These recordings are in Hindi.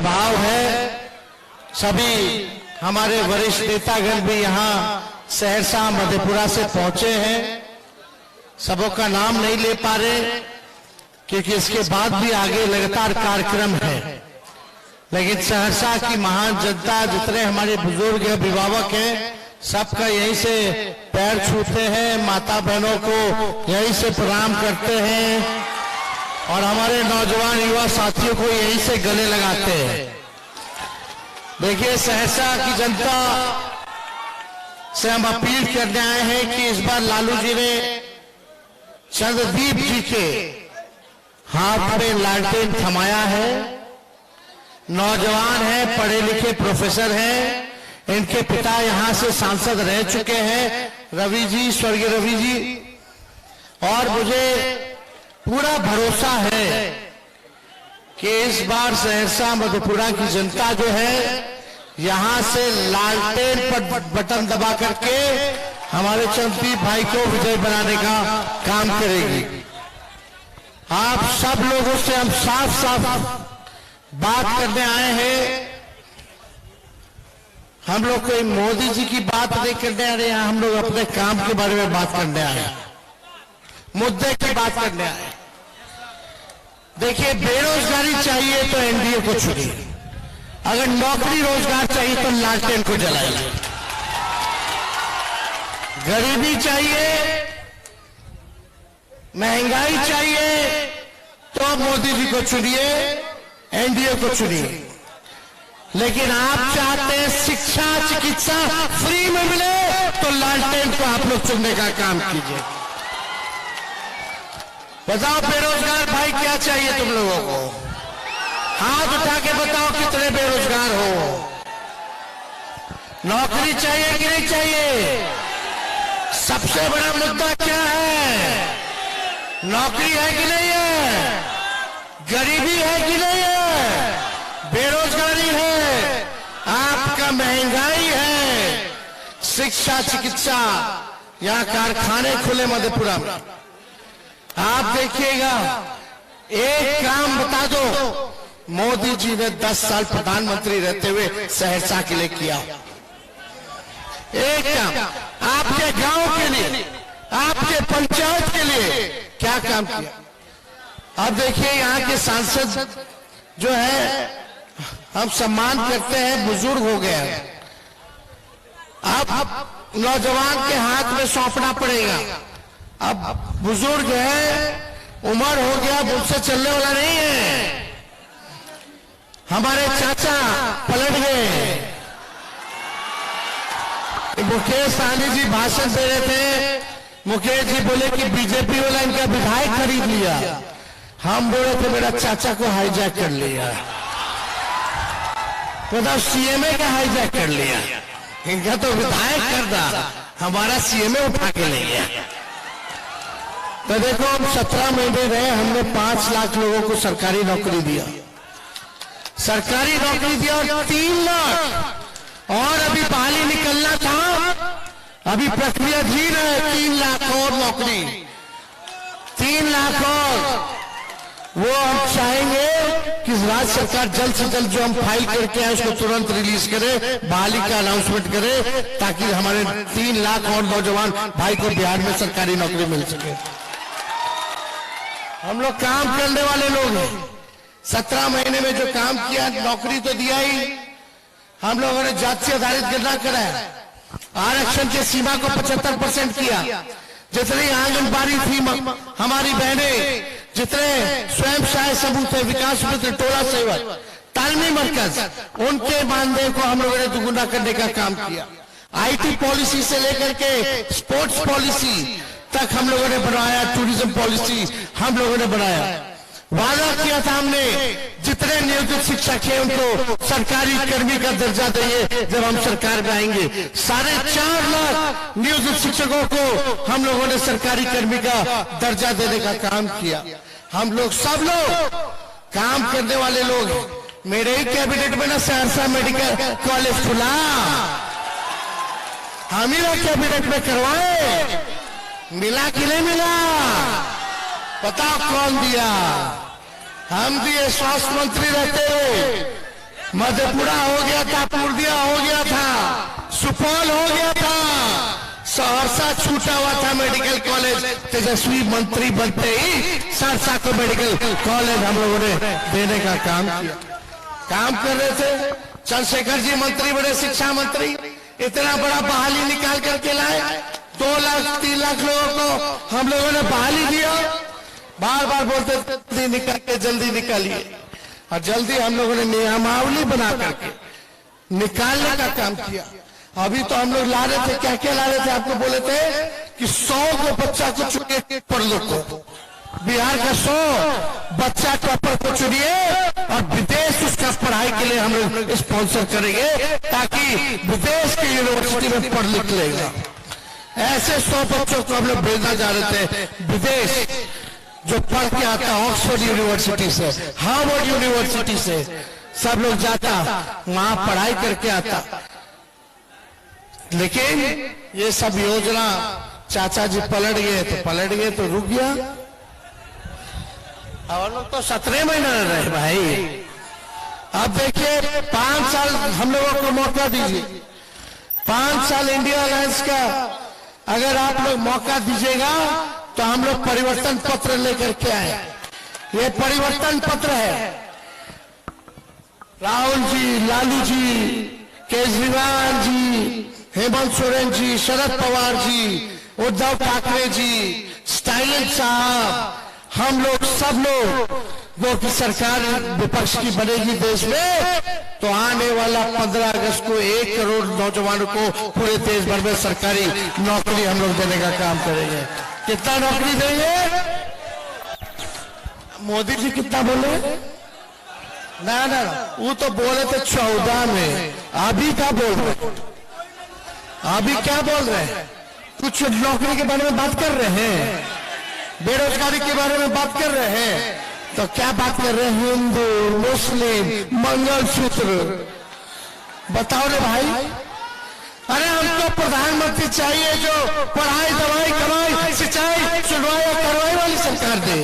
भाव है। सभी हमारे वरिष्ठ नेतागण भी यहाँ सहरसा मधेपुरा से पहुंचे हैं। सबों का नाम नहीं ले पा रहे क्योंकि इसके बाद भी आगे लगातार कार्यक्रम है, लेकिन सहरसा की महान जनता, जितने हमारे बुजुर्ग अभिभावक हैं, सबका यहीं से पैर छूते हैं, माता बहनों को यहीं से प्रणाम करते हैं और हमारे नौजवान युवा साथियों को यहीं से गले लगाते हैं। देखिए, सहरसा की जनता से हम अपील करने आए हैं कि इस बार लालू जी ने चंद्रदीप जी के हाथ में लालटेन थमाया है। नौजवान है, पढ़े लिखे प्रोफेसर हैं, इनके पिता यहां से सांसद रह चुके हैं, रवि जी, स्वर्गीय रवि जी, और मुझे पूरा भरोसा है कि इस बार सहरसा मधेपुरा की जनता जो है यहां से लालटेन पर बटन दबा करके हमारे चंद्रदीप भाई को विजय बनाने का काम करेगी। आप सब लोगों से हम साफ साफ बात करने आए हैं। हम लोग कोई मोदी जी की बात नहीं करने आ रहे हैं, हम लोग अपने काम के बारे में बात करने आए हैं, मुद्दे की बात करने आए। देखिए, बेरोजगारी चाहिए तो एनडीए को चुनिए, अगर नौकरी रोजगार चाहिए तो लालटेन को जलाइए। गरीबी चाहिए, महंगाई चाहिए तो मोदी जी को चुनिए, एनडीए को चुनिए। लेकिन आप चाहते हैं शिक्षा चिकित्सा फ्री में मिले तो लालटेन को आप लोग चुनने का काम कीजिए। बताओ बेरोजगार भाई क्या चाहिए तुम लोगों को? हाथ उठा के बताओ कितने बेरोजगार हो। नौकरी चाहिए कि नहीं चाहिए? सबसे बड़ा मुद्दा क्या है? नौकरी है कि नहीं है? गरीबी है कि नहीं है? बेरोजगारी है, आपका महंगाई है, शिक्षा चिकित्सा, यहाँ कारखाने खुले मधेपुरा में। आप देखिएगा, एक काम बता दो मोदी जी ने 10 साल प्रधानमंत्री रहते हुए सहरसा के लिए किया। एक काम आपके गांव के लिए, आपके पंचायत के लिए क्या काम किया? अब देखिए, यहाँ के सांसद जो है हम सम्मान करते हैं, बुजुर्ग हो गए हैं, अब नौजवान के हाथ में सौंपना पड़ेगा। अब बुजुर्ग है, उम्र हो गया, मुझसे चलने वाला नहीं है। हमारे चाचा पलट गए। मुकेश सहनी जी भाषण दे रहे थे, मुकेश जी बोले कि बीजेपी वाला इनका विधायक खरीद लिया। हम बोले थे मेरा चाचा को हाईजैक कर लिया, मतलब सीएमए का हाईजैक कर लिया। इनका तो विधायक कर दा, हमारा सीएमए उठा के ले गया। तो देखो, हम 17 महीने रहे, हमने 5 लाख लोगों को सरकारी नौकरी दिया, सरकारी नौकरी दिया, और 3 लाख और अभी बहाली निकलना था, अभी प्रक्रिया धीर है। 3 लाख और नौकरी, 3 लाख और वो हम चाहेंगे कि राज्य सरकार जल्द से जल्द जो हम फाइल करके आए उसको तुरंत रिलीज करे, बहाली का अनाउंसमेंट करे, ताकि हमारे 3 लाख और नौजवान भाई को बिहार में सरकारी नौकरी मिल सके। हम लोग काम करने वाले लोग हैं। 17 महीने में जो काम किया, नौकरी तो दिया ही। हम लोगों ने जाति आधारित गणना कराया, आरक्षण की सीमा को 75% किया। जितनी आंगनबाड़ी थी हमारी बहनें, जितने स्वयं सहायता समूह थे, विकास मित्र, टोला सेवक, तालमी मरकज, उनके मानदेय को हम लोगों ने दुगुना करने का काम किया। आईटी पॉलिसी से लेकर के स्पोर्ट्स पॉलिसी तक हम लोगों ने बनाया, टूरिज्म पॉलिसी हम लोगों ने बनाया। वादा किया था हमने, जितने नियोजित शिक्षक हैं उनको सरकारी कर्मी का दर्जा देंगे जब हम सरकार में आएंगे। 4.5 लाख नियोजित शिक्षकों को हम लोगों ने सरकारी कर्मी का दर्जा देने का काम किया। हम लोग सब लोग काम करने वाले लोग। मेरे ही कैबिनेट में ना सहरसा मेडिकल कॉलेज खुला, हम ही लोग कैबिनेट में करवाए। मिला कि नहीं मिला? बताओ कौन दिया? हम दिए। स्वास्थ्य मंत्री रहते हुए मधेपुरा हो गया था, पूर्णिया हो गया था, सुपौल हो गया था, सहरसा छूटा हुआ था मेडिकल कॉलेज। तेजस्वी मंत्री बनते ही सहरसा को मेडिकल कॉलेज हम लोगों ने देने का काम किया। काम कर रहे थे, चंद्रशेखर जी मंत्री बड़े, शिक्षा मंत्री, इतना बड़ा बहाली निकाल करके लाए। 2 लाख 3 लाख लोगों को हम लोगों ने बहाली दिया। बार बार बोलते जल्दी निकाल के, जल्दी निकालिए, और जल्दी हम लोगों ने नियमावली बना करके निकालने का काम किया। अभी तो हम लोग ला रहे थे, क्या क्या ला रहे थे, आपको बोले थे कि 100 को बच्चा को चुनिए पर लोग को, बिहार का 100 बच्चा टॉपर को चुनिए और विदेश उसका पढ़ाई के लिए हम लोग स्पॉन्सर करेंगे, ताकि विदेश की यूनिवर्सिटी में पढ़ लिख लेगा। ऐसे 100 बच्चों को हम लोग भेजना जा रहे थे विदेश, जो पढ़ के आता ऑक्सफोर्ड यूनिवर्सिटी से, हार्वर्ड यूनिवर्सिटी से, सब लोग जाता वहां पढ़ाई करके आता। लेकिन ये सब योजना चाचा जी पलट गए तो रुक गया। और लोग तो 17 महीने रहे भाई। अब देखिए 5 साल हम लोगों को मौका दीजिए, 5 साल इंडिया अलायंस का अगर आप लोग मौका दीजिएगा तो हम लोग परिवर्तन पत्र लेकर के आए। ये परिवर्तन पत्र है। राहुल जी, लालू जी, केजरीवाल जी, हेमंत सोरेन जी, शरद पवार जी, उद्धव ठाकरे जी, स्टालिन साहब, हम लोग सब लोग वो की सरकार विपक्ष की बनेगी देश में, तो आने वाला 15 अगस्त को 1 करोड़ नौजवानों को पूरे देश भर में सरकारी नौकरी हम लोग देने का काम करेंगे। कितना नौकरी देंगे? मोदी जी कितना बोले? ना ना, वो तो बोले थे 14 में, अभी क्या बोल रहे? अभी क्या बोल रहे हैं? कुछ नौकरी के बारे में बात कर रहे हैं, बेरोजगारी के बारे में बात कर रहे हैं, तो क्या बात कर रहे हैं? हिंदू, मुस्लिम, मंगलसूत्र, बताओ रे भाई। अरे हमको प्रधानमंत्री चाहिए जो पढ़ाई, दवाई, कमाई, सिंचाई, सुनवाई और कार्रवाई वाली सरकार दे।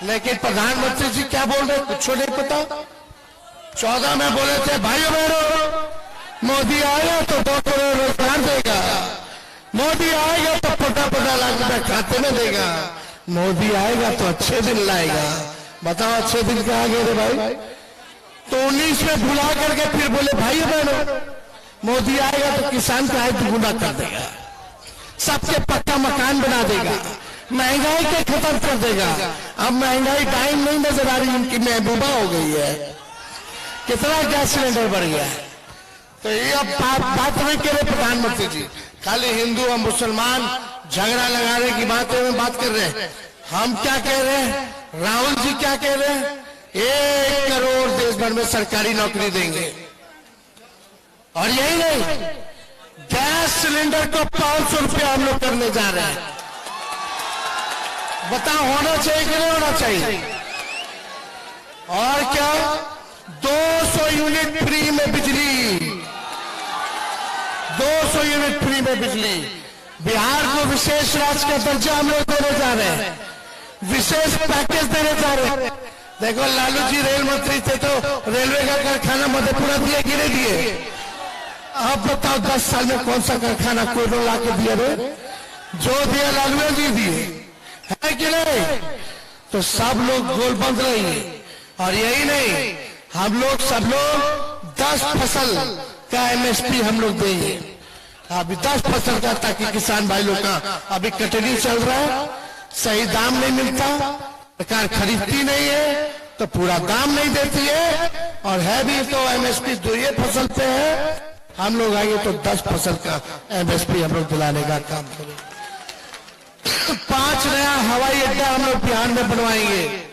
लेकिन प्रधानमंत्री जी क्या बोल रहे, कुछ नहीं पता। 14 में बोले थे भाइयों बहनों, मोदी आएगा तो 2 करोड़ रोजगार देगा, मोदी आएगा तो 50-50 लाख रुपए खाते में देगा, मोदी आएगा तो अच्छे दिन लाएगा। बताओ अच्छे दिन कहाँ गए रे भाई? तो 19 में भुला करके फिर बोले भाइयों बहनों, मोदी आएगा तो किसान का आय दुगुना कर देगा, सबके पक्का मकान बना देगा, महंगाई को खत्म कर देगा। अब महंगाई टाइम नहीं नजर आ रही, इनकी महबूबा हो गई है। कितना गैस सिलेंडर बढ़ गया है। तो ये अब बात नहीं करे प्रधानमंत्री जी, खाली हिंदू और मुसलमान झगड़ा लगाने की बातों में बात कर रहे हैं। हम क्या कह रहे हैं, राहुल जी क्या कह रहे हैं? 1 करोड़ देश भर में सरकारी नौकरी देंगे। और यही नहीं, गैस सिलेंडर को 500 रुपया हम लोग करने जा रहे हैं। बताओ होना चाहिए कि नहीं होना चाहिए? और क्या, 200 यूनिट फ्री में बिजली, 200 यूनिट फ्री में बिजली। बिहार को विशेष राज्य का दर्जा हम लोग देने जा रहे हैं, विशेष पैकेज देने जा रहे हैं। देखो लालू जी रेल मंत्री थे तो रेलवे का कारखाना मधेपुरा दिए कि नहीं दिए? अब बताओ 10 साल में कौन सा कारखाना कोयला ला के दिया रे? जो दिया लालू जी दिए, है कि नहीं? तो सब लोग गोल बंद रहेंगे। और यही नहीं, हम लोग सब लोग 10 फसल का MSP हम लोग देंगे, अभी 10 फसल का, ताकि किसान भाई लोग का अभी कटनी चल रहा है, सही दाम नहीं मिलता, सरकार खरीदती नहीं है तो पूरा दाम नहीं देती है, और है भी तो MSP 2 फसल पे है। हम लोग आएंगे तो 10 फसल का MSP हम लोग दिलाने का काम करेंगे। 5 नया हवाई अड्डा हम लोग बिहार में बनवाएंगे।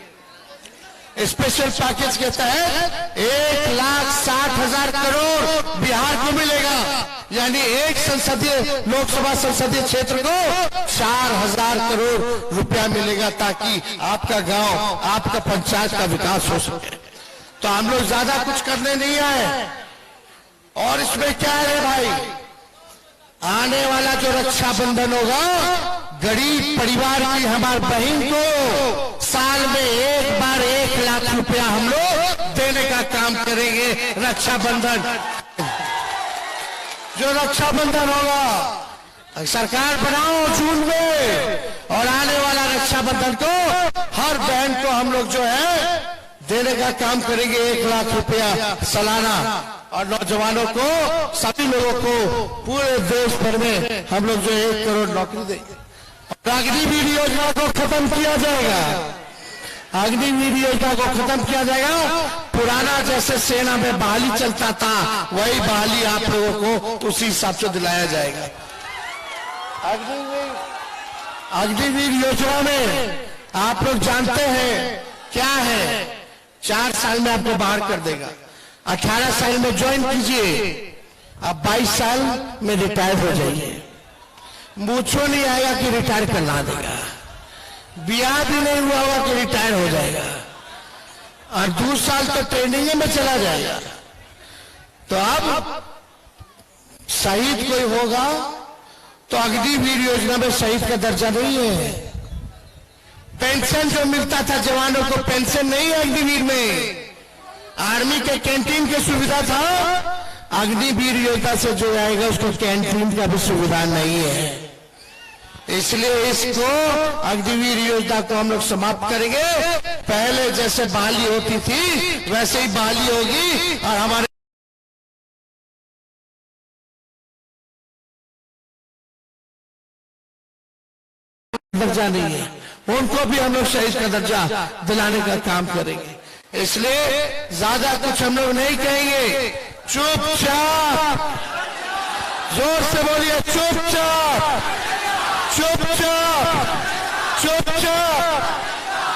स्पेशल पैकेज के तहत 1,60,000 करोड़ बिहार को मिलेगा, यानी एक लोकसभा संसदीय क्षेत्र को 4,000 करोड़ रुपया मिलेगा, ताकि आपका गांव, आपका पंचायत का विकास हो सके। तो हम लोग ज्यादा कुछ करने नहीं आए। और इसमें क्या है भाई, आने वाला जो रक्षाबंधन होगा, गरीब परिवार की हमारी बहन को साल में एक बार 1 लाख रुपया हम लोग देने का का काम करेंगे रक्षाबंधन। जो रक्षाबंधन होगा सरकार बनाओ जून में, और आने वाला रक्षाबंधन को हर बहन को हम लोग जो है देने का काम करेंगे 1 लाख रुपया सालाना, और नौजवानों को, सभी लोगों को पूरे देश भर में हम लोग जो 1 करोड़ नौकरी देंगे। अग्निवीर योजना को खत्म किया जाएगा, अग्निवीर योजना को खत्म किया जाएगा। पुराना जैसे सेना में बहाली चलता था वही बहाली आप लोगों को उसी हिसाब से दिलाया जाएगा। अग्निवीर योजना में आप लोग जानते हैं क्या है, 4 साल में आपको बाहर कर देगा। 18 साल में ज्वाइन कीजिए, अब 22 साल में रिटायर हो जाइए। मूछो नहीं आएगा कि रिटायर करना देगा, ब्याह भी नहीं हुआ होगा कि रिटायर हो जाएगा, और 2 साल तो ट्रेनिंग में चला जाएगा। तो अब शहीद कोई होगा तो अग्निवीर योजना में शहीद का दर्जा नहीं है। पेंशन जो मिलता था जवानों को, पेंशन नहीं है अग्निवीर में। आर्मी के कैंटीन की सुविधा था, अग्निवीर योजना से जो आएगा उसको कैंटीन का भी सुविधा नहीं है। इसलिए इसको अग्निवीर योजना को हम लोग समाप्त करेंगे। पहले जैसे बहाली होती थी वैसे ही बहाली होगी, और हमारे दर्जा नहीं है उनको भी हम लोग शहीद का दर्जा दिलाने का काम करेंगे। इसलिए ज्यादा कुछ हम लोग नहीं कहेंगे, चुपचाप, जोर से बोलिए चुपचाप, चुपचाप, चुपचाप।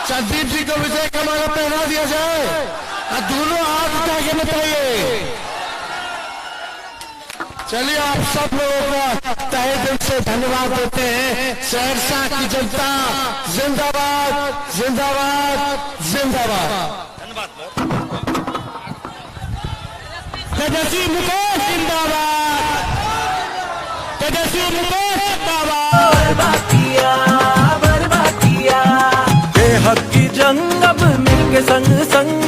संदीप जी को विजय का माला पहना दिया जाए, और दोनों हाथ उठा के बताइए। चलिए आप सब लोगों का तहे दिल से धन्यवाद देते हैं। सहरसा की जनता जिंदाबाद, जिंदाबाद, जिंदाबाद। तेजस्वी मुकेश जिंदाबाद, तेजस्वी मुकेश जिंदाबाद। बर्बाद किया बेहक की जंग, अब मिलके संग संग